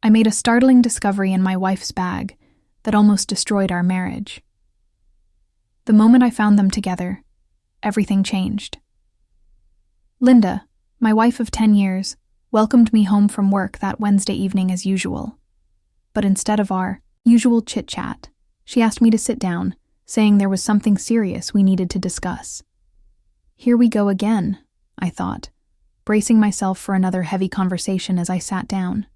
I made a startling discovery in my wife's bag that almost destroyed our marriage. The moment I found them together, everything changed. Linda, my wife of 10 years, welcomed me home from work that Wednesday evening as usual. But instead of our usual chit-chat, she asked me to sit down, saying there was something serious we needed to discuss. Here we go again, I thought, bracing myself for another heavy conversation as I sat down.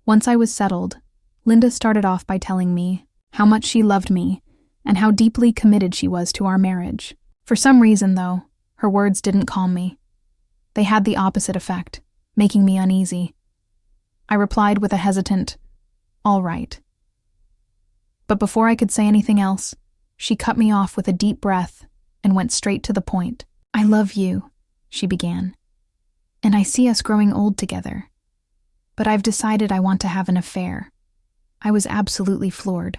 Once I was settled, Linda started off by telling me how much she loved me and how deeply committed she was to our marriage. For some reason, though, her words didn't calm me. They had the opposite effect, making me uneasy. I replied with a hesitant, "All right." But before I could say anything else, she cut me off with a deep breath and went straight to the point. "I love you," she began, "and I see us growing old together. But I've decided I want to have an affair." I was absolutely floored.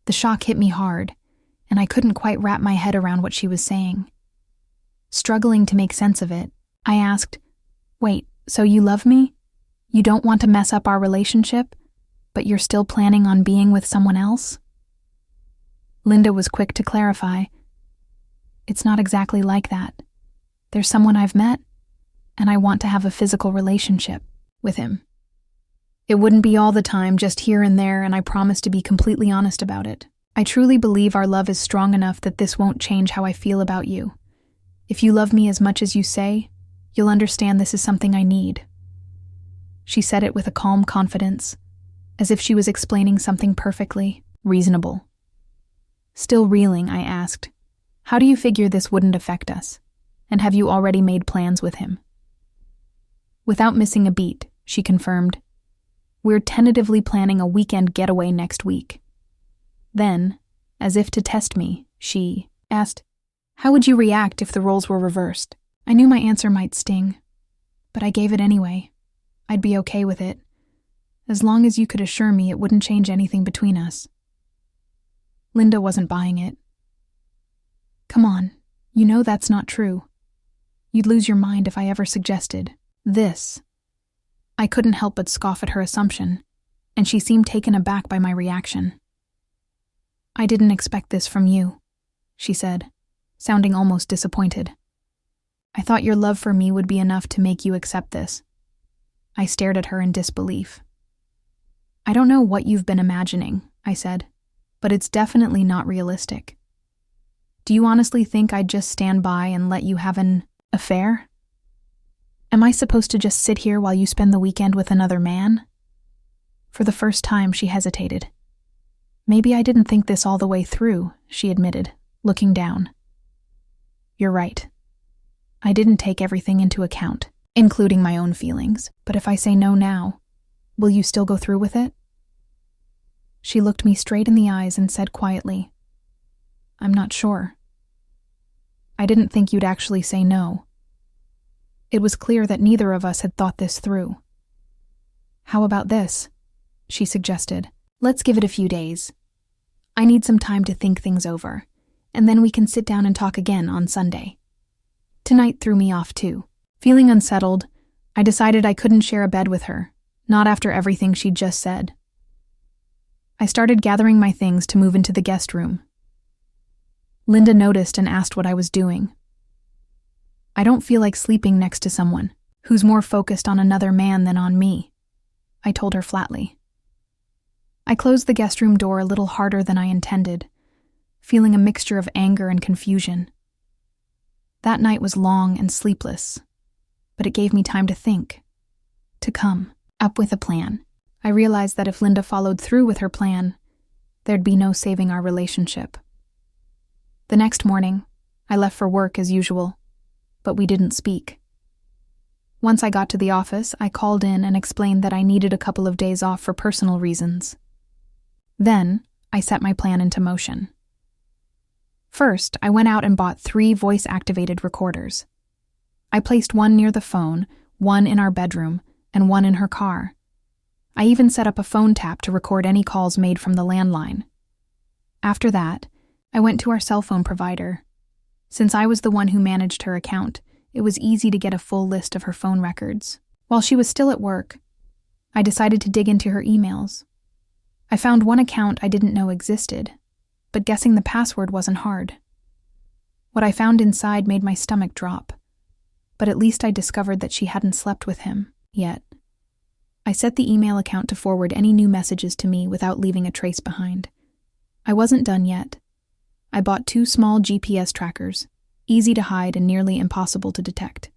The shock hit me hard, and I couldn't quite wrap my head around what she was saying. Struggling to make sense of it, I asked, "Wait, so you love me? You don't want to mess up our relationship, but you're still planning on being with someone else?" Linda was quick to clarify, "It's not exactly like that. There's someone I've met, and I want to have a physical relationship with him. It wouldn't be all the time, just here and there, and I promise to be completely honest about it. I truly believe our love is strong enough that this won't change how I feel about you. If you love me as much as you say, you'll understand this is something I need." She said it with a calm confidence, as if she was explaining something perfectly reasonable. Still reeling, I asked, "How do you figure this wouldn't affect us? And have you already made plans with him?" Without missing a beat, she confirmed, "We're tentatively planning a weekend getaway next week." Then, as if to test me, she asked, "How would you react if the roles were reversed?" I knew my answer might sting, but I gave it anyway. I'd be okay with it, as long as you could assure me it wouldn't change anything between us. Linda wasn't buying it. "Come on, you know that's not true. You'd lose your mind if I ever suggested this." I couldn't help but scoff at her assumption, and she seemed taken aback by my reaction. "I didn't expect this from you," she said, sounding almost disappointed. "I thought your love for me would be enough to make you accept this." I stared at her in disbelief. "I don't know what you've been imagining," I said, "but it's definitely not realistic. Do you honestly think I'd just stand by and let you have an affair? Am I supposed to just sit here while you spend the weekend with another man?" For the first time, she hesitated. "Maybe I didn't think this all the way through," she admitted, looking down. "You're right. I didn't take everything into account, including my own feelings. But if I say no now, will you still go through with it?" She looked me straight in the eyes and said quietly, "I'm not sure." I didn't think you'd actually say no. It was clear that neither of us had thought this through. "How about this?" she suggested. "Let's give it a few days. I need some time to think things over, and then we can sit down and talk again on Sunday." Tonight threw me off too. Feeling unsettled, I decided I couldn't share a bed with her, not after everything she'd just said. I started gathering my things to move into the guest room. Linda noticed and asked what I was doing. "I don't feel like sleeping next to someone who's more focused on another man than on me," I told her flatly. I closed the guest room door a little harder than I intended, feeling a mixture of anger and confusion. That night was long and sleepless, but it gave me time to think, to come up with a plan. I realized that if Linda followed through with her plan, there'd be no saving our relationship. The next morning, I left for work as usual, but we didn't speak. Once I got to the office, I called in and explained that I needed a couple of days off for personal reasons. Then, I set my plan into motion. First, I went out and bought 3 voice-activated recorders. I placed one near the phone, one in our bedroom, and one in her car. I even set up a phone tap to record any calls made from the landline. After that, I went to our cell phone provider. Since I was the one who managed her account, it was easy to get a full list of her phone records. While she was still at work, I decided to dig into her emails. I found one account I didn't know existed, but guessing the password wasn't hard. What I found inside made my stomach drop, but at least I discovered that she hadn't slept with him yet. I set the email account to forward any new messages to me without leaving a trace behind. I wasn't done yet. I bought 2 small GPS trackers, easy to hide and nearly impossible to detect.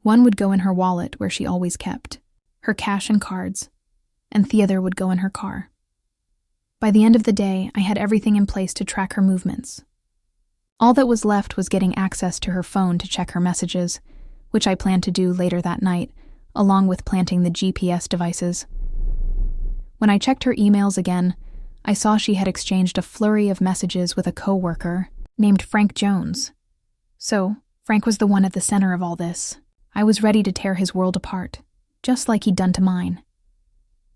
One would go in her wallet, where she always kept her cash and cards, and the other would go in her car. By the end of the day, I had everything in place to track her movements. All that was left was getting access to her phone to check her messages, which I planned to do later that night, along with planting the GPS devices. When I checked her emails again, I saw she had exchanged a flurry of messages with a coworker named Frank Jones. So, Frank was the one at the center of all this. I was ready to tear his world apart, just like he'd done to mine.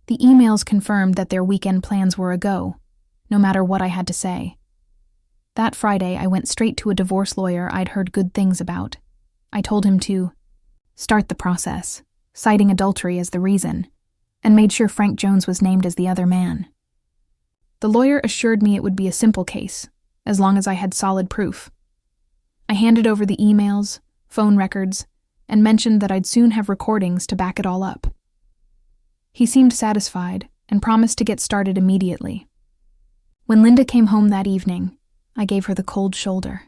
The emails confirmed that their weekend plans were a go, no matter what I had to say. That Friday, I went straight to a divorce lawyer I'd heard good things about. I told him to start the process, citing adultery as the reason, and made sure Frank Jones was named as the other man. The lawyer assured me it would be a simple case, as long as I had solid proof. I handed over the emails, phone records, and mentioned that I'd soon have recordings to back it all up. He seemed satisfied and promised to get started immediately. When Linda came home that evening, I gave her the cold shoulder.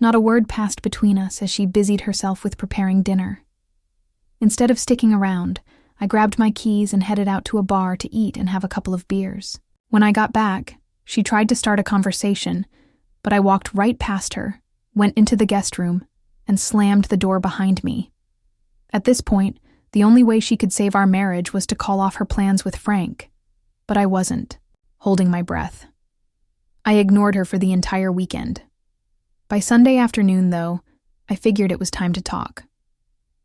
Not a word passed between us as she busied herself with preparing dinner. Instead of sticking around, I grabbed my keys and headed out to a bar to eat and have a couple of beers. When I got back, she tried to start a conversation, but I walked right past her, went into the guest room, and slammed the door behind me. At this point, the only way she could save our marriage was to call off her plans with Frank, but I wasn't, holding my breath. I ignored her for the entire weekend. By Sunday afternoon, though, I figured it was time to talk.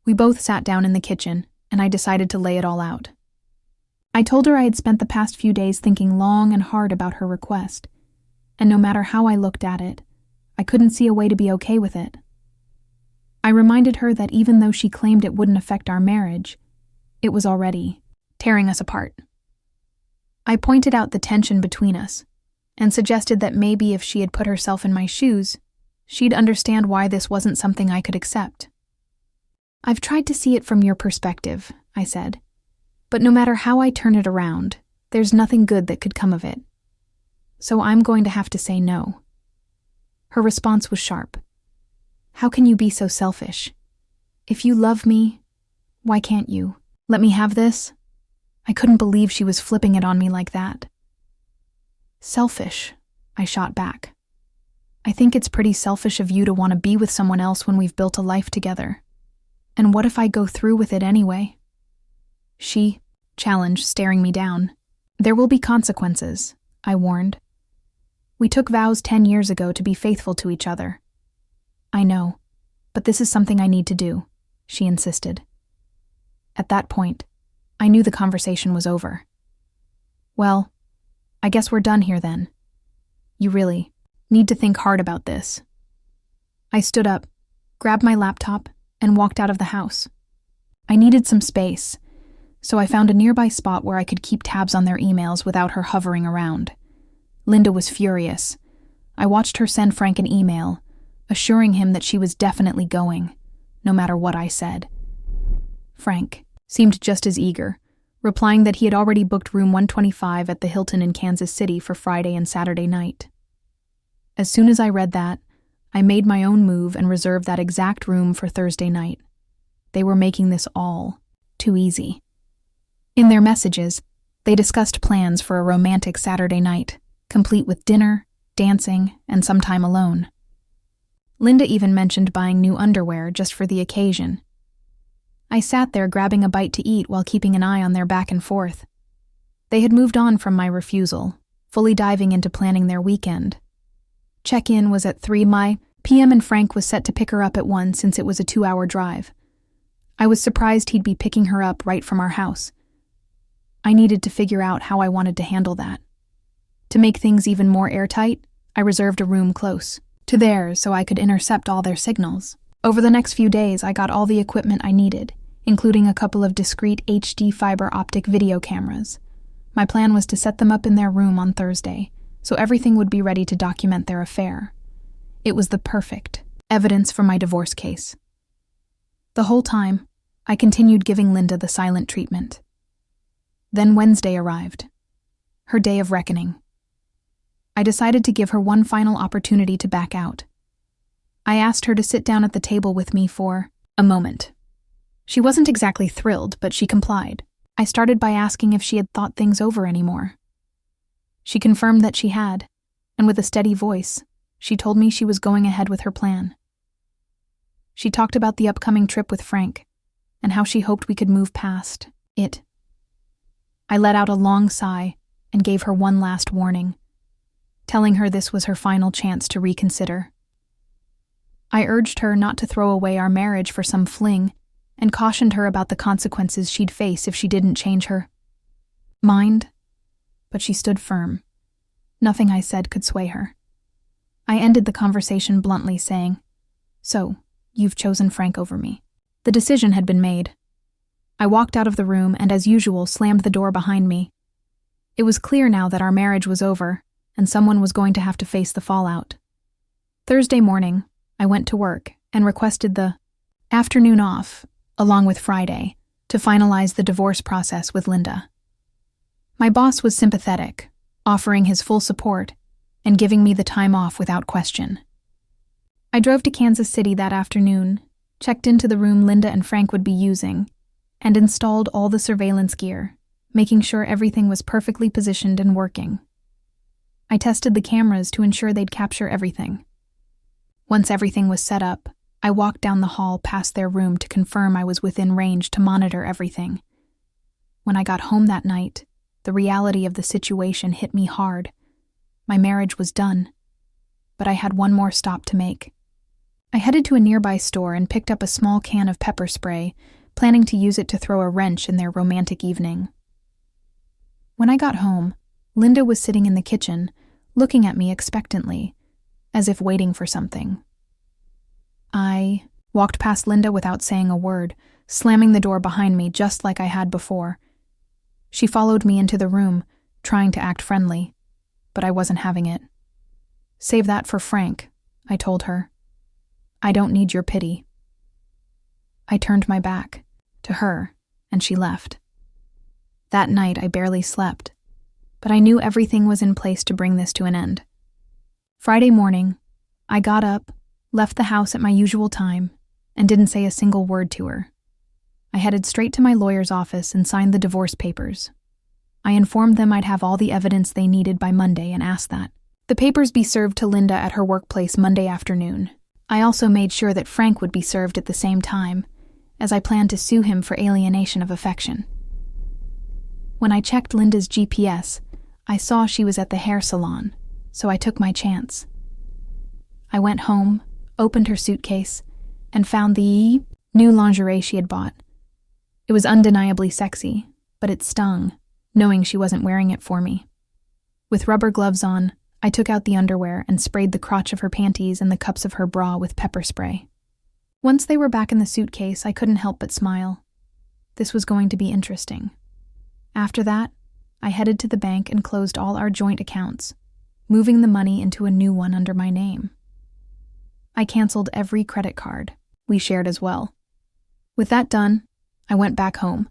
We both sat down in the kitchen, and I decided to lay it all out. I told her I had spent the past few days thinking long and hard about her request, and no matter how I looked at it, I couldn't see a way to be okay with it. I reminded her that even though she claimed it wouldn't affect our marriage, it was already tearing us apart. I pointed out the tension between us, and suggested that maybe if she had put herself in my shoes, she'd understand why this wasn't something I could accept. "I've tried to see it from your perspective," I said, "but no matter how I turn it around, there's nothing good that could come of it. So I'm going to have to say no." Her response was sharp. "How can you be so selfish? If you love me, why can't you let me have this?" I couldn't believe she was flipping it on me like that. "Selfish," I shot back. "I think it's pretty selfish of you to want to be with someone else when we've built a life together. And what if I go through with it anyway?" She challenged, staring me down. "There will be consequences," I warned. "We took vows 10 years ago to be faithful to each other." "I know, but this is something I need to do," she insisted. At that point, I knew the conversation was over. "Well, I guess we're done here then. You really need to think hard about this." I stood up, grabbed my laptop, and walked out of the house. I needed some space, so I found a nearby spot where I could keep tabs on their emails without her hovering around. Linda was furious. I watched her send Frank an email, assuring him that she was definitely going, no matter what I said. Frank seemed just as eager, replying that he had already booked room 125 at the Hilton in Kansas City for Friday and Saturday night. As soon as I read that, I made my own move and reserved that exact room for Thursday night. They were making this all too easy. In their messages, they discussed plans for a romantic Saturday night, complete with dinner, dancing, and some time alone. Linda even mentioned buying new underwear just for the occasion. I sat there grabbing a bite to eat while keeping an eye on their back and forth. They had moved on from my refusal, fully diving into planning their weekend. Check-in was at 3 p.m. and Frank was set to pick her up at 1 since it was a 2-hour drive. I was surprised he'd be picking her up right from our house. I needed to figure out how I wanted to handle that. To make things even more airtight, I reserved a room close to theirs so I could intercept all their signals. Over the next few days, I got all the equipment I needed, including a couple of discreet HD fiber optic video cameras. My plan was to set them up in their room on Thursday, so everything would be ready to document their affair. It was the perfect evidence for my divorce case. The whole time, I continued giving Linda the silent treatment. Then Wednesday arrived, her day of reckoning. I decided to give her one final opportunity to back out. I asked her to sit down at the table with me for a moment. She wasn't exactly thrilled, but she complied. I started by asking if she had thought things over anymore. She confirmed that she had, and with a steady voice, she told me she was going ahead with her plan. She talked about the upcoming trip with Frank, and how she hoped we could move past it. I let out a long sigh and gave her one last warning, telling her this was her final chance to reconsider. I urged her not to throw away our marriage for some fling, and cautioned her about the consequences she'd face if she didn't change her mind, but she stood firm. Nothing I said could sway her. I ended the conversation bluntly, saying, "So, you've chosen Frank over me." The decision had been made. I walked out of the room and, as usual, slammed the door behind me. It was clear now that our marriage was over, and someone was going to have to face the fallout. Thursday morning, I went to work and requested the afternoon off, along with Friday, to finalize the divorce process with Linda. My boss was sympathetic, offering his full support and giving me the time off without question. I drove to Kansas City that afternoon, checked into the room Linda and Frank would be using, and installed all the surveillance gear, making sure everything was perfectly positioned and working. I tested the cameras to ensure they'd capture everything. Once everything was set up, I walked down the hall past their room to confirm I was within range to monitor everything. When I got home that night, the reality of the situation hit me hard. My marriage was done, but I had one more stop to make. I headed to a nearby store and picked up a small can of pepper spray, planning to use it to throw a wrench in their romantic evening. When I got home, Linda was sitting in the kitchen, looking at me expectantly, as if waiting for something. I walked past Linda without saying a word, slamming the door behind me just like I had before. She followed me into the room, trying to act friendly, but I wasn't having it. "Save that for Frank," I told her. "I don't need your pity." I turned my back to her, and she left. That night I barely slept, but I knew everything was in place to bring this to an end. Friday morning, I got up, left the house at my usual time, and didn't say a single word to her. I headed straight to my lawyer's office and signed the divorce papers. I informed them I'd have all the evidence they needed by Monday and asked that the papers be served to Linda at her workplace Monday afternoon. I also made sure that Frank would be served at the same time, as I planned to sue him for alienation of affection. When I checked Linda's GPS, I saw she was at the hair salon, so I took my chance. I went home, opened her suitcase, and found the new lingerie she had bought. It was undeniably sexy, but it stung, knowing she wasn't wearing it for me. With rubber gloves on, I took out the underwear and sprayed the crotch of her panties and the cups of her bra with pepper spray. Once they were back in the suitcase, I couldn't help but smile. This was going to be interesting. After that, I headed to the bank and closed all our joint accounts, moving the money into a new one under my name. I canceled every credit card we shared as well. With that done, I went back home,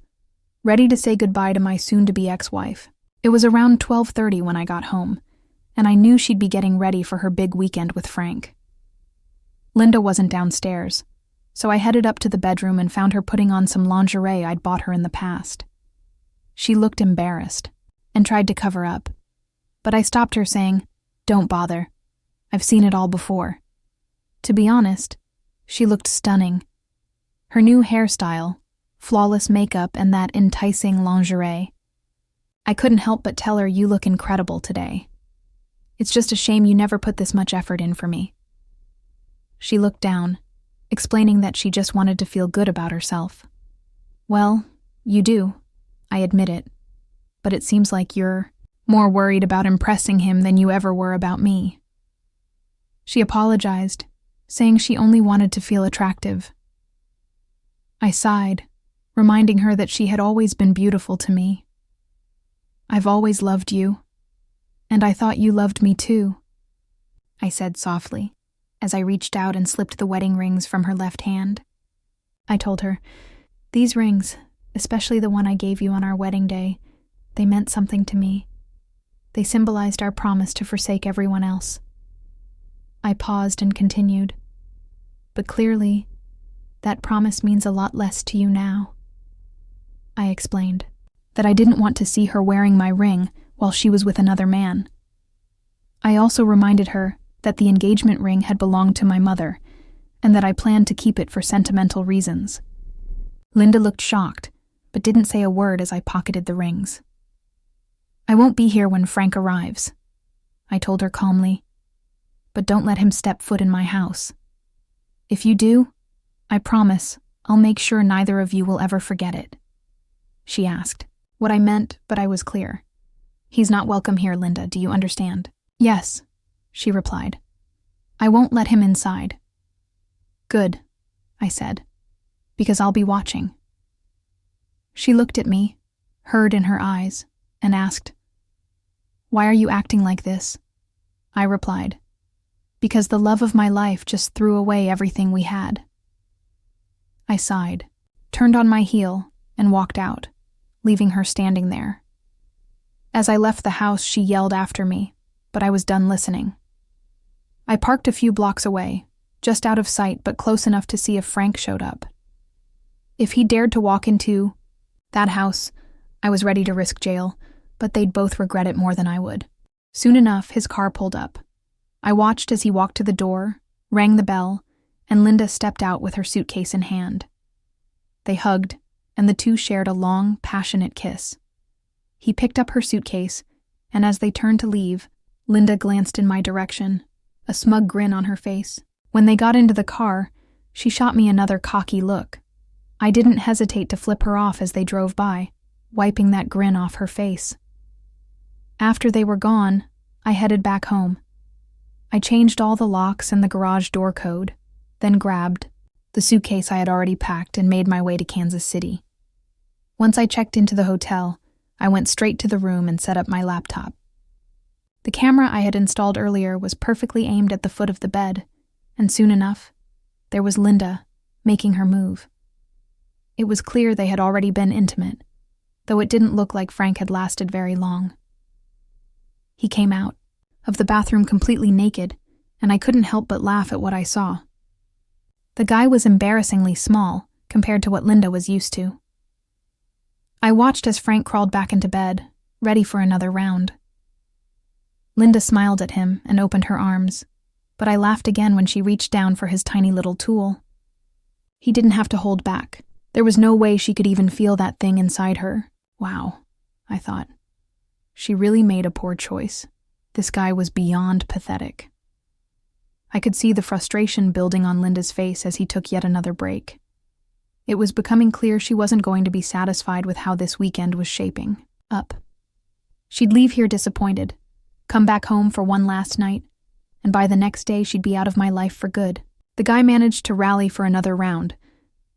ready to say goodbye to my soon-to-be ex-wife. It was around 12:30 when I got home, and I knew she'd be getting ready for her big weekend with Frank. Linda wasn't downstairs, so I headed up to the bedroom and found her putting on some lingerie I'd bought her in the past. She looked embarrassed and tried to cover up, but I stopped her saying, "Don't bother. I've seen it all before." To be honest, she looked stunning. Her new hairstyle, flawless makeup, and that enticing lingerie. I couldn't help but tell her, "You look incredible today. It's just a shame you never put this much effort in for me." She looked down, explaining that she just wanted to feel good about herself. "Well, you do. I admit it. But it seems like you're more worried about impressing him than you ever were about me." She apologized, saying she only wanted to feel attractive. I sighed, reminding her that she had always been beautiful to me. "I've always loved you, and I thought you loved me too," I said softly, as I reached out and slipped the wedding rings from her left hand. I told her, "These rings, especially the one I gave you on our wedding day, they meant something to me. They symbolized our promise to forsake everyone else." I paused and continued, "But clearly, that promise means a lot less to you now." I explained that I didn't want to see her wearing my ring while she was with another man. I also reminded her that the engagement ring had belonged to my mother, and that I planned to keep it for sentimental reasons. Linda looked shocked, but didn't say a word as I pocketed the rings. "I won't be here when Frank arrives," I told her calmly, "but don't let him step foot in my house. If you do, I promise I'll make sure neither of you will ever forget it." She asked what I meant, but I was clear. "He's not welcome here, Linda, do you understand?" "Yes," she replied. "I won't let him inside." "Good," I said, "because I'll be watching." She looked at me, hurt in her eyes, and asked, "Why are you acting like this?" I replied, "Because the love of my life just threw away everything we had." I sighed, turned on my heel, and walked out, leaving her standing there. As I left the house, she yelled after me, but I was done listening. I parked a few blocks away, just out of sight but close enough to see if Frank showed up. If he dared to walk into that house, I was ready to risk jail, but they'd both regret it more than I would. Soon enough, his car pulled up. I watched as he walked to the door, rang the bell, and Linda stepped out with her suitcase in hand. They hugged, and the two shared a long, passionate kiss. He picked up her suitcase, and as they turned to leave, Linda glanced in my direction, a smug grin on her face. When they got into the car, she shot me another cocky look. I didn't hesitate to flip her off as they drove by, wiping that grin off her face. After they were gone, I headed back home. I changed all the locks and the garage door code, then grabbed the suitcase I had already packed and made my way to Kansas City. Once I checked into the hotel, I went straight to the room and set up my laptop. The camera I had installed earlier was perfectly aimed at the foot of the bed, and soon enough, there was Linda, making her move. It was clear they had already been intimate, though it didn't look like Frank had lasted very long. He came out of the bathroom completely naked, and I couldn't help but laugh at what I saw. The guy was embarrassingly small compared to what Linda was used to. I watched as Frank crawled back into bed, ready for another round. Linda smiled at him and opened her arms, but I laughed again when she reached down for his tiny little tool. He didn't have to hold back. There was no way she could even feel that thing inside her. Wow, I thought. She really made a poor choice. This guy was beyond pathetic. I could see the frustration building on Linda's face as he took yet another break. It was becoming clear she wasn't going to be satisfied with how this weekend was shaping up. She'd leave here disappointed, come back home for one last night, and by the next day she'd be out of my life for good. The guy managed to rally for another round,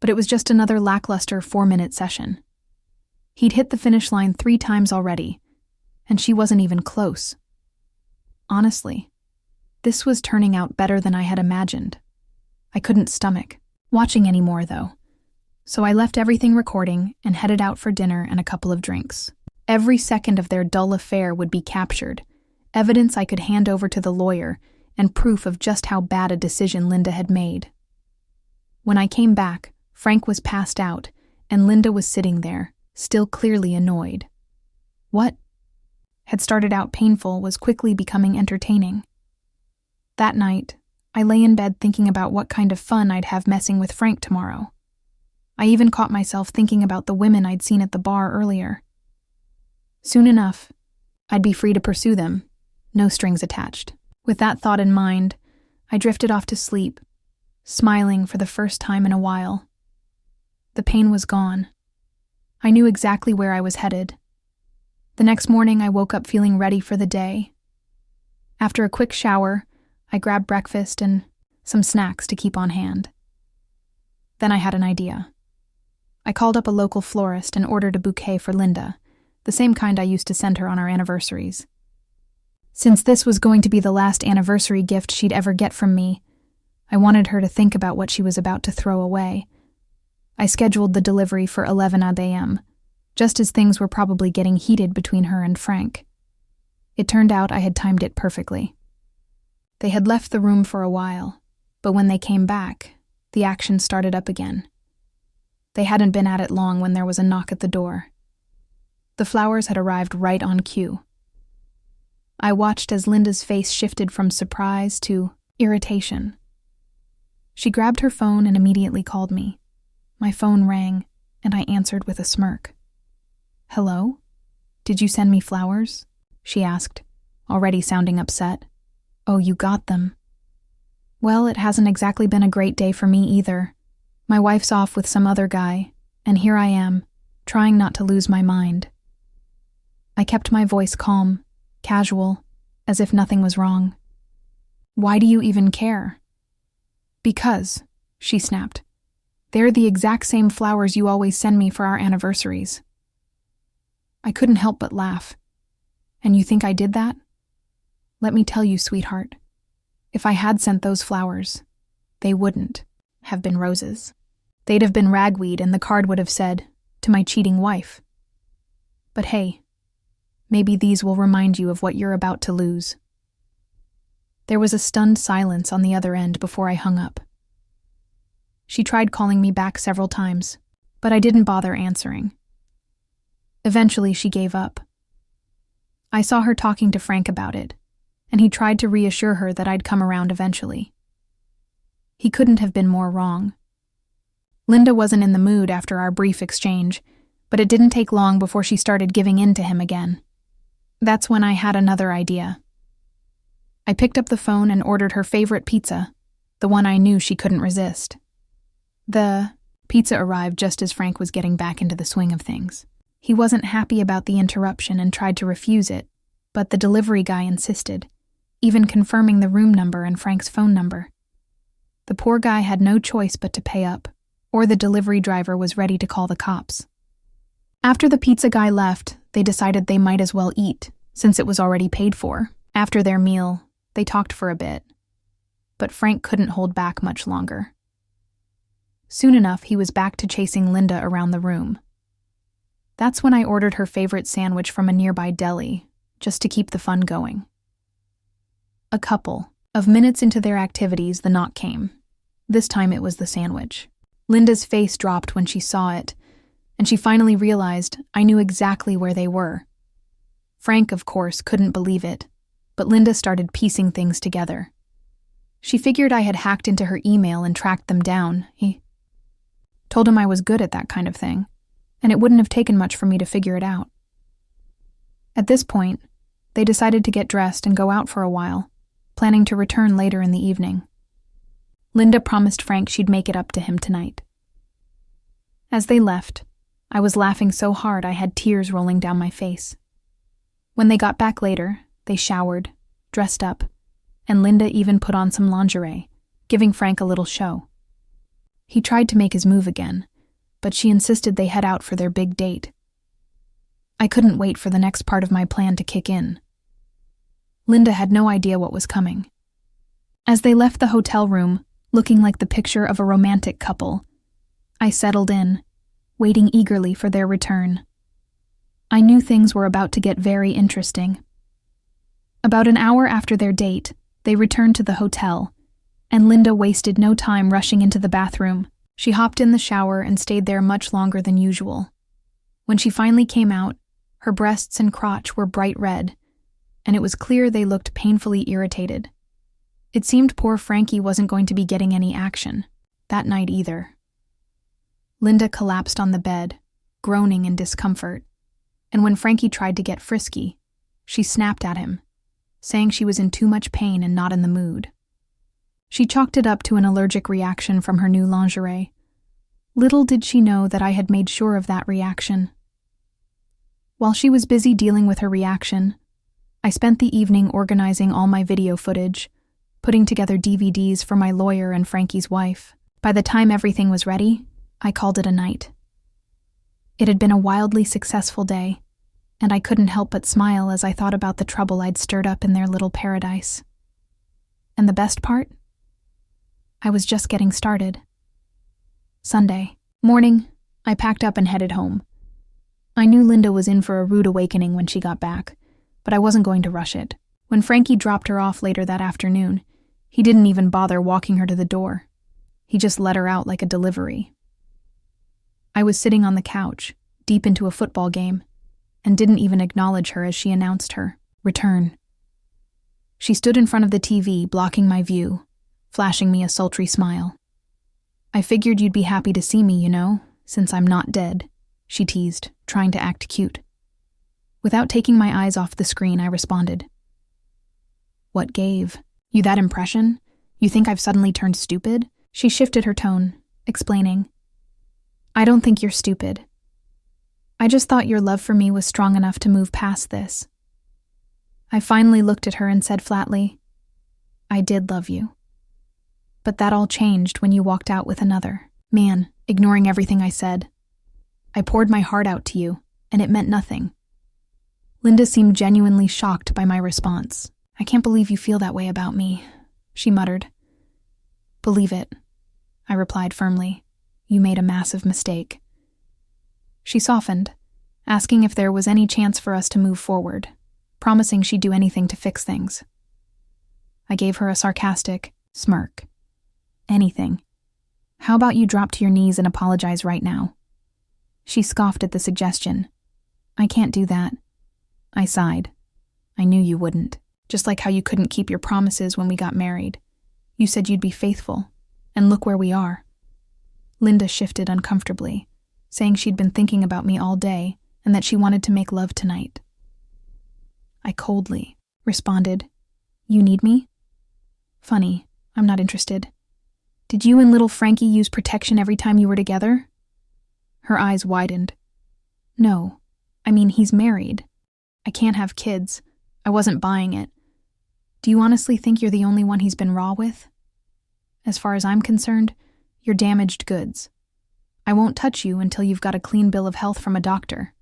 but it was just another lackluster 4-minute session. He'd hit the finish line 3 times already, and she wasn't even close. Honestly, this was turning out better than I had imagined. I couldn't stomach watching anymore, though. So I left everything recording and headed out for dinner and a couple of drinks. Every second of their dull affair would be captured, evidence I could hand over to the lawyer, and proof of just how bad a decision Linda had made. When I came back, Frank was passed out, and Linda was sitting there, still clearly annoyed. What had started out painful was quickly becoming entertaining. That night, I lay in bed thinking about what kind of fun I'd have messing with Frank tomorrow. I even caught myself thinking about the women I'd seen at the bar earlier. Soon enough, I'd be free to pursue them, no strings attached. With that thought in mind, I drifted off to sleep, smiling for the first time in a while. The pain was gone. I knew exactly where I was headed. The next morning, I woke up feeling ready for the day. After a quick shower, I grabbed breakfast and some snacks to keep on hand. Then I had an idea. I called up a local florist and ordered a bouquet for Linda, the same kind I used to send her on our anniversaries. Since this was going to be the last anniversary gift she'd ever get from me, I wanted her to think about what she was about to throw away. I scheduled the delivery for 11 a.m., just as things were probably getting heated between her and Frank. It turned out I had timed it perfectly. They had left the room for a while, but when they came back, the action started up again. They hadn't been at it long when there was a knock at the door. The flowers had arrived right on cue. I watched as Linda's face shifted from surprise to irritation. She grabbed her phone and immediately called me. My phone rang, and I answered with a smirk. "Hello? Did you send me flowers?" she asked, already sounding upset. "Oh, you got them." "Well, it hasn't exactly been a great day for me either. My wife's off with some other guy, and here I am, trying not to lose my mind." I kept my voice calm, casual, as if nothing was wrong. "Why do you even care?" "Because," she snapped. "They're the exact same flowers you always send me for our anniversaries." I couldn't help but laugh. "And you think I did that?" "Let me tell you, sweetheart, if I had sent those flowers, they wouldn't have been roses. They'd have been ragweed, and the card would have said, 'To my cheating wife.' But hey, maybe these will remind you of what you're about to lose." There was a stunned silence on the other end before I hung up. She tried calling me back several times, but I didn't bother answering. Eventually, she gave up. I saw her talking to Frank about it, and he tried to reassure her that I'd come around eventually. He couldn't have been more wrong. Linda wasn't in the mood after our brief exchange, but it didn't take long before she started giving in to him again. That's when I had another idea. I picked up the phone and ordered her favorite pizza, the one I knew she couldn't resist. The pizza arrived just as Frank was getting back into the swing of things. He wasn't happy about the interruption and tried to refuse it, but the delivery guy insisted, even confirming the room number and Frank's phone number. The poor guy had no choice but to pay up, or the delivery driver was ready to call the cops. After the pizza guy left, they decided they might as well eat, since it was already paid for. After their meal, they talked for a bit, but Frank couldn't hold back much longer. Soon enough, he was back to chasing Linda around the room. That's when I ordered her favorite sandwich from a nearby deli, just to keep the fun going. A couple of minutes into their activities, the knock came. This time it was the sandwich. Linda's face dropped when she saw it, and she finally realized I knew exactly where they were. Frank, of course, couldn't believe it, but Linda started piecing things together. She figured I had hacked into her email and tracked them down. He told him I was good at that kind of thing, and it wouldn't have taken much for me to figure it out. At this point, they decided to get dressed and go out for a while, planning to return later in the evening. Linda promised Frank she'd make it up to him tonight. As they left, I was laughing so hard I had tears rolling down my face. When they got back later, they showered, dressed up, and Linda even put on some lingerie, giving Frank a little show. He tried to make his move again, but she insisted they head out for their big date. I couldn't wait for the next part of my plan to kick in. Linda had no idea what was coming. As they left the hotel room, looking like the picture of a romantic couple, I settled in, waiting eagerly for their return. I knew things were about to get very interesting. About an hour after their date, they returned to the hotel, and Linda wasted no time rushing into the bathroom. She hopped in the shower and stayed there much longer than usual. When she finally came out, her breasts and crotch were bright red, and it was clear they looked painfully irritated. It seemed poor Frankie wasn't going to be getting any action, that night either. Linda collapsed on the bed, groaning in discomfort, and when Frankie tried to get frisky, she snapped at him, saying she was in too much pain and not in the mood. She chalked it up to an allergic reaction from her new lingerie. Little did she know that I had made sure of that reaction. While she was busy dealing with her reaction, I spent the evening organizing all my video footage, putting together DVDs for my lawyer and Frankie's wife. By the time everything was ready, I called it a night. It had been a wildly successful day, and I couldn't help but smile as I thought about the trouble I'd stirred up in their little paradise. And the best part? I was just getting started. Sunday morning, I packed up and headed home. I knew Linda was in for a rude awakening when she got back, but I wasn't going to rush it. When Frankie dropped her off later that afternoon, he didn't even bother walking her to the door. He just let her out like a delivery. I was sitting on the couch, deep into a football game, and didn't even acknowledge her as she announced her return. She stood in front of the TV, blocking my view, flashing me a sultry smile. "I figured you'd be happy to see me, since I'm not dead," she teased, trying to act cute. Without taking my eyes off the screen, I responded. "What gave? You that impression? You think I've suddenly turned stupid?" She shifted her tone, explaining, "I don't think you're stupid. I just thought your love for me was strong enough to move past this." I finally looked at her and said flatly, "I did love you. But that all changed when you walked out with another man," ignoring everything I said. "I poured my heart out to you, and it meant nothing." Linda seemed genuinely shocked by my response. "I can't believe you feel that way about me," she muttered. "Believe it," I replied firmly. "You made a massive mistake." She softened, asking if there was any chance for us to move forward, promising she'd do anything to fix things. I gave her a sarcastic smirk. "Anything. How about you drop to your knees and apologize right now?" She scoffed at the suggestion. "I can't do that." I sighed. "I knew you wouldn't. Just like how you couldn't keep your promises when we got married. You said you'd be faithful, and look where we are." Linda shifted uncomfortably, saying she'd been thinking about me all day and that she wanted to make love tonight. I coldly responded, "You need me?" "Funny, I'm not interested. Did you and little Frankie use protection every time you were together?" Her eyes widened. "No, I mean he's married. I can't have kids. I wasn't buying it. Do you honestly think you're the only one he's been raw with? As far as I'm concerned, you're damaged goods. I won't touch you until you've got a clean bill of health from a doctor."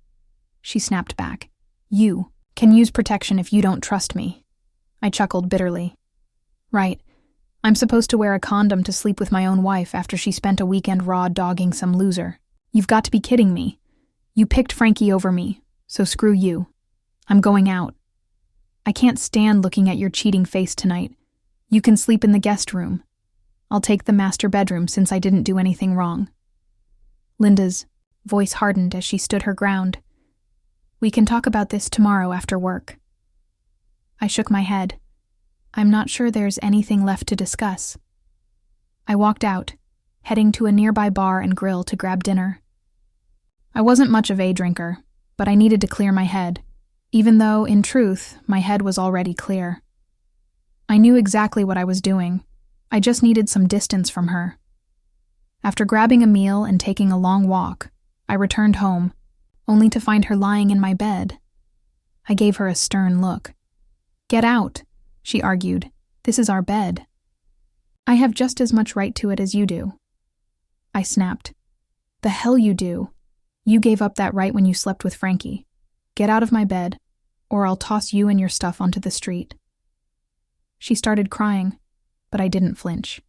She snapped back. "You can use protection if you don't trust me." I chuckled bitterly. "Right. I'm supposed to wear a condom to sleep with my own wife after she spent a weekend raw dogging some loser. You've got to be kidding me. You picked Frankie over me, so screw you. I'm going out. I can't stand looking at your cheating face tonight. You can sleep in the guest room. I'll take the master bedroom since I didn't do anything wrong." Linda's voice hardened as she stood her ground. "We can talk about this tomorrow after work." I shook my head. I'm not sure there's anything left to discuss. I walked out, heading to a nearby bar and grill to grab dinner. I wasn't much of a drinker, but I needed to clear my head, even though, in truth, my head was already clear. I knew exactly what I was doing. I just needed some distance from her. After grabbing a meal and taking a long walk, I returned home, only to find her lying in my bed. I gave her a stern look. "Get out," she argued. "This is our bed." "I have just as much right to it as you do." I snapped. "The hell you do. You gave up that right when you slept with Frankie. Get out of my bed, or I'll toss you and your stuff onto the street." She started crying, but I didn't flinch.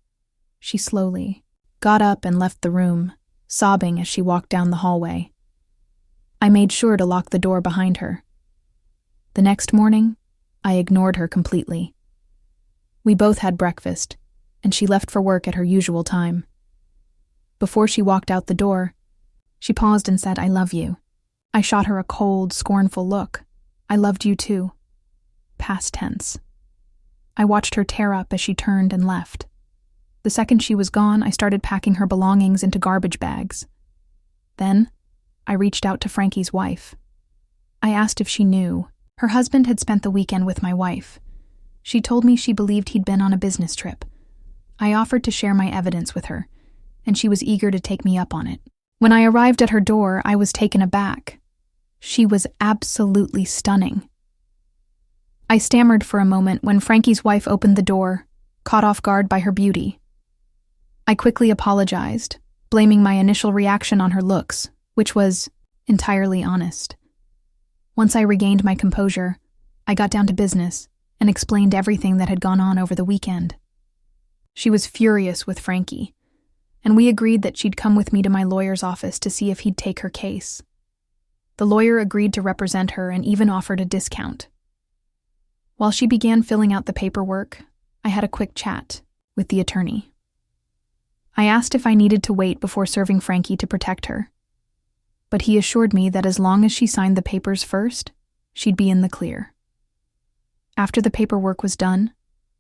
She slowly got up and left the room, sobbing as she walked down the hallway. I made sure to lock the door behind her. The next morning, I ignored her completely. We both had breakfast, and she left for work at her usual time. Before she walked out the door, she paused and said, "I love you." I shot her a cold, scornful look. "I loved you too." Past tense. I watched her tear up as she turned and left. The second she was gone, I started packing her belongings into garbage bags. Then, I reached out to Frankie's wife. I asked if she knew. Her husband had spent the weekend with my wife. She told me she believed he'd been on a business trip. I offered to share my evidence with her, and she was eager to take me up on it. When I arrived at her door, I was taken aback. She was absolutely stunning. I stammered for a moment when Frankie's wife opened the door, caught off guard by her beauty. I quickly apologized, blaming my initial reaction on her looks, which was entirely honest. Once I regained my composure, I got down to business and explained everything that had gone on over the weekend. She was furious with Frankie, and we agreed that she'd come with me to my lawyer's office to see if he'd take her case. The lawyer agreed to represent her and even offered a discount. While she began filling out the paperwork, I had a quick chat with the attorney. I asked if I needed to wait before serving Frankie to protect her, but he assured me that as long as she signed the papers first, she'd be in the clear. After the paperwork was done,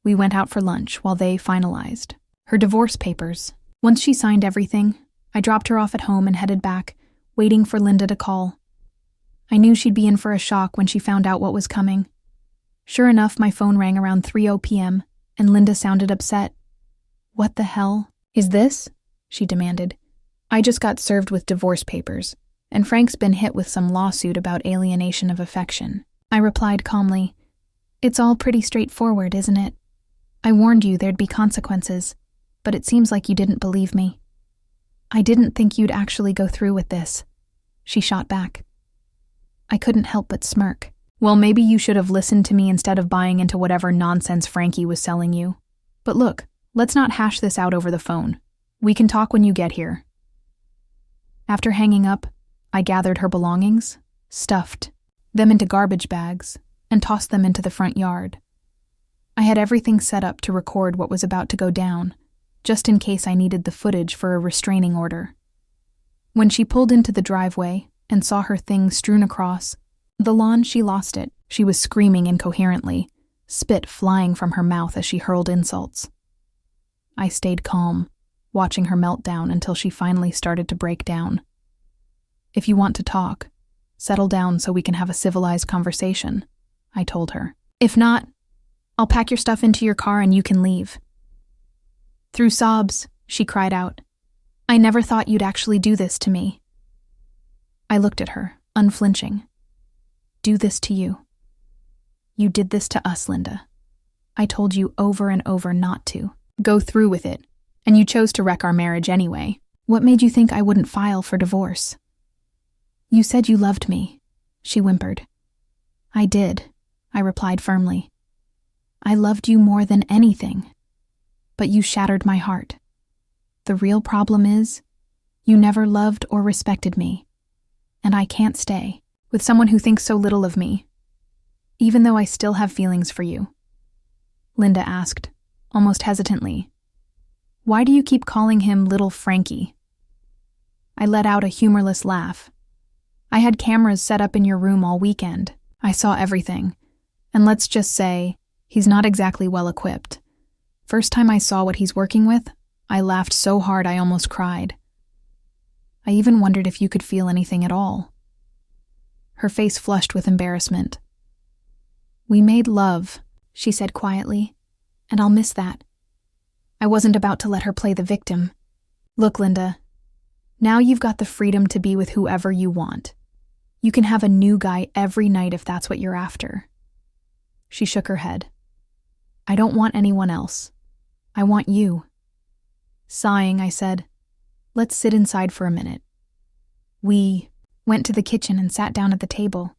we went out for lunch while they finalized her divorce papers. Once she signed everything, I dropped her off at home and headed back, waiting for Linda to call. I knew she'd be in for a shock when she found out what was coming. Sure enough, my phone rang around 3:00 p.m., and Linda sounded upset. "What the hell is this?" she demanded. "I just got served with divorce papers, and Frank's been hit with some lawsuit about alienation of affection." I replied calmly, "It's all pretty straightforward, isn't it? I warned you there'd be consequences, but it seems like you didn't believe me." "I didn't think you'd actually go through with this," she shot back. I couldn't help but smirk. "Well, maybe you should have listened to me instead of buying into whatever nonsense Frankie was selling you. But look, let's not hash this out over the phone. We can talk when you get here." After hanging up, I gathered her belongings, stuffed them into garbage bags, and tossed them into the front yard. I had everything set up to record what was about to go down, just in case I needed the footage for a restraining order. When she pulled into the driveway and saw her things strewn across the lawn, she lost it. She was screaming incoherently, spit flying from her mouth as she hurled insults. I stayed calm, watching her meltdown until she finally started to break down. "If you want to talk, settle down so we can have a civilized conversation," I told her. "If not, I'll pack your stuff into your car and you can leave." Through sobs, she cried out, "I never thought you'd actually do this to me." I looked at her, unflinching. "Do this to you. You did this to us, Linda. I told you over and over not to go through with it, and you chose to wreck our marriage anyway. What made you think I wouldn't file for divorce?" "You said you loved me," she whimpered. "I did," I replied firmly. "I loved you more than anything. But you shattered my heart. The real problem is, you never loved or respected me, and I can't stay with someone who thinks so little of me, even though I still have feelings for you." Linda asked, almost hesitantly, "Why do you keep calling him Little Frankie?" I let out a humorless laugh. "I had cameras set up in your room all weekend. I saw everything, and let's just say, he's not exactly well equipped. First time I saw what he's working with, I laughed so hard I almost cried. I even wondered if you could feel anything at all." Her face flushed with embarrassment. "We made love," she said quietly, "and I'll miss that." I wasn't about to let her play the victim. "Look, Linda, now you've got the freedom to be with whoever you want. You can have a new guy every night if that's what you're after." She shook her head. "I don't want anyone else. I want you." Sighing, I said, "Let's sit inside for a minute." We went to the kitchen and sat down at the table,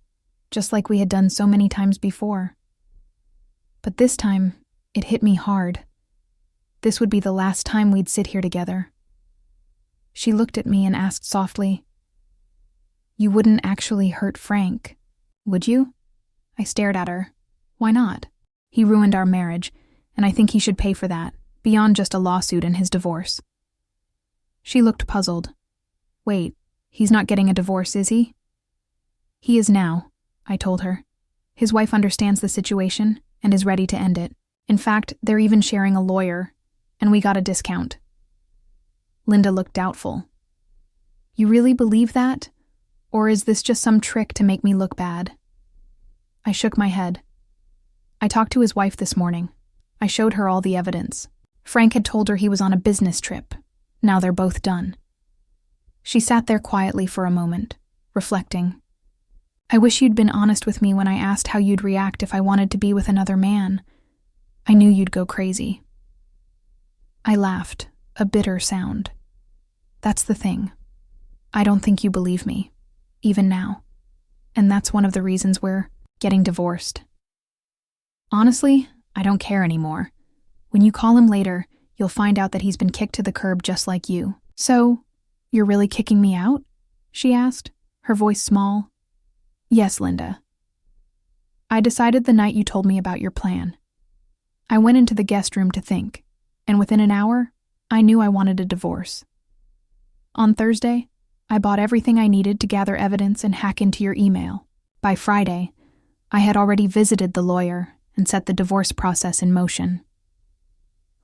just like we had done so many times before. But this time, it hit me hard. This would be the last time we'd sit here together. She looked at me and asked softly, "You wouldn't actually hurt Frank, would you?" I stared at her. "Why not? He ruined our marriage, and I think he should pay for that, beyond just a lawsuit and his divorce." She looked puzzled. "Wait, he's not getting a divorce, is he?" "He is now," I told her. "His wife understands the situation and is ready to end it. In fact, they're even sharing a lawyer, and we got a discount." Linda looked doubtful. "You really believe that? Or is this just some trick to make me look bad?" I shook my head. "I talked to his wife this morning. I showed her all the evidence. Frank had told her he was on a business trip. Now they're both done." She sat there quietly for a moment, reflecting. "I wish you'd been honest with me when I asked how you'd react if I wanted to be with another man. I knew you'd go crazy." I laughed, a bitter sound. "That's the thing. I don't think you believe me. even now. And that's one of the reasons we're getting divorced. Honestly, I don't care anymore. When you call him later, you'll find out that he's been kicked to the curb just like you. So, you're really kicking me out? She asked, her voice small. Yes, Linda. I decided the night you told me about your plan. I went into the guest room to think, and within an hour, I knew I wanted a divorce. On Thursday, I bought everything I needed to gather evidence and hack into your email. By Friday, I had already visited the lawyer and set the divorce process in motion.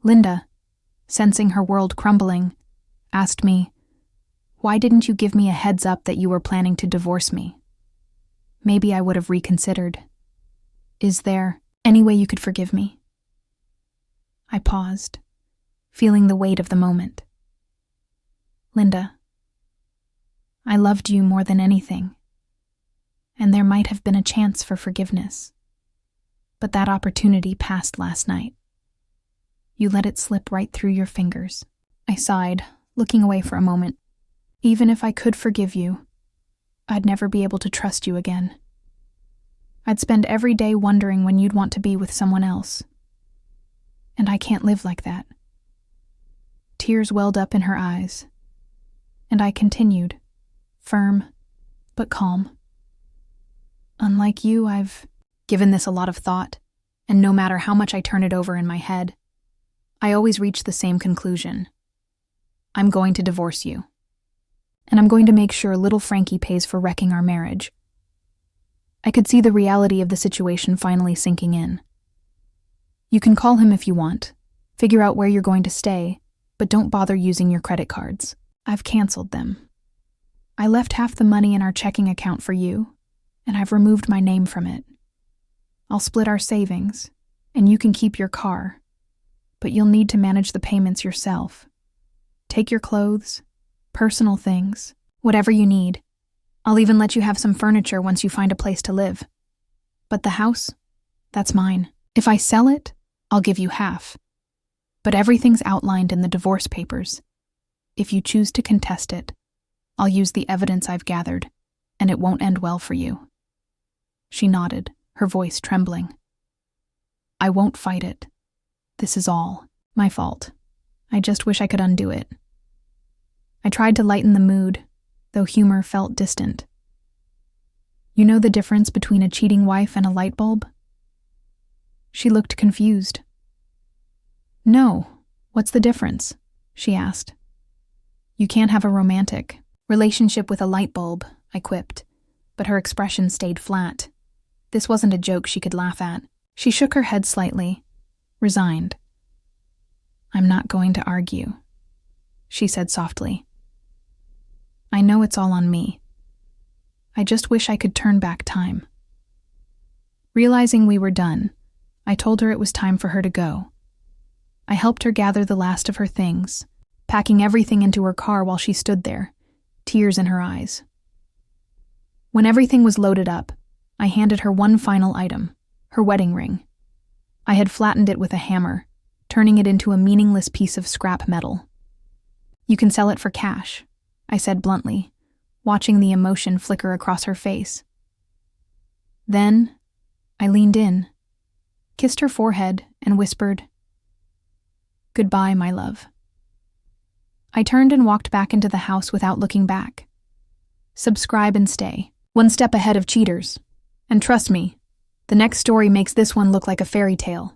Linda, sensing her world crumbling, asked me, "Why didn't you give me a heads up that you were planning to divorce me? Maybe I would have reconsidered. Is there any way you could forgive me?" I paused, feeling the weight of the moment. Linda, I loved you more than anything, and there might have been a chance for forgiveness. But that opportunity passed last night. You let it slip right through your fingers. I sighed, looking away for a moment. Even if I could forgive you, I'd never be able to trust you again. I'd spend every day wondering when you'd want to be with someone else. And I can't live like that. Tears welled up in her eyes, and I continued, firm but calm. Unlike you, I've given this a lot of thought, and no matter how much I turn it over in my head, I always reach the same conclusion. I'm going to divorce you. And I'm going to make sure little Frankie pays for wrecking our marriage. I could see the reality of the situation finally sinking in. You can call him if you want, figure out where you're going to stay, but don't bother using your credit cards. I've canceled them. I left half the money in our checking account for you, and I've removed my name from it. I'll split our savings, and you can keep your car, but you'll need to manage the payments yourself. Take your clothes, personal things, whatever you need. I'll even let you have some furniture once you find a place to live. But the house, that's mine. If I sell it, I'll give you half. But everything's outlined in the divorce papers. If you choose to contest it, I'll use the evidence I've gathered, and it won't end well for you. She nodded, her voice trembling. I won't fight it. This is all my fault. I just wish I could undo it. I tried to lighten the mood, though humor felt distant. You know the difference between a cheating wife and a light bulb? She looked confused. No, what's the difference? She asked. You can't have a romantic relationship with a light bulb, I quipped, but her expression stayed flat. This wasn't a joke she could laugh at. She shook her head slightly, resigned. I'm not going to argue, she said softly. I know it's all on me. I just wish I could turn back time. Realizing we were done, I told her it was time for her to go. I helped her gather the last of her things, packing everything into her car while she stood there, tears in her eyes. When everything was loaded up, I handed her one final item, her wedding ring. I had flattened it with a hammer, turning it into a meaningless piece of scrap metal. You can sell it for cash, I said bluntly, watching the emotion flicker across her face. Then, I leaned in, kissed her forehead, and whispered, Goodbye, my love. I turned and walked back into the house without looking back. Subscribe and stay, one step ahead of cheaters. And trust me, the next story makes this one look like a fairy tale.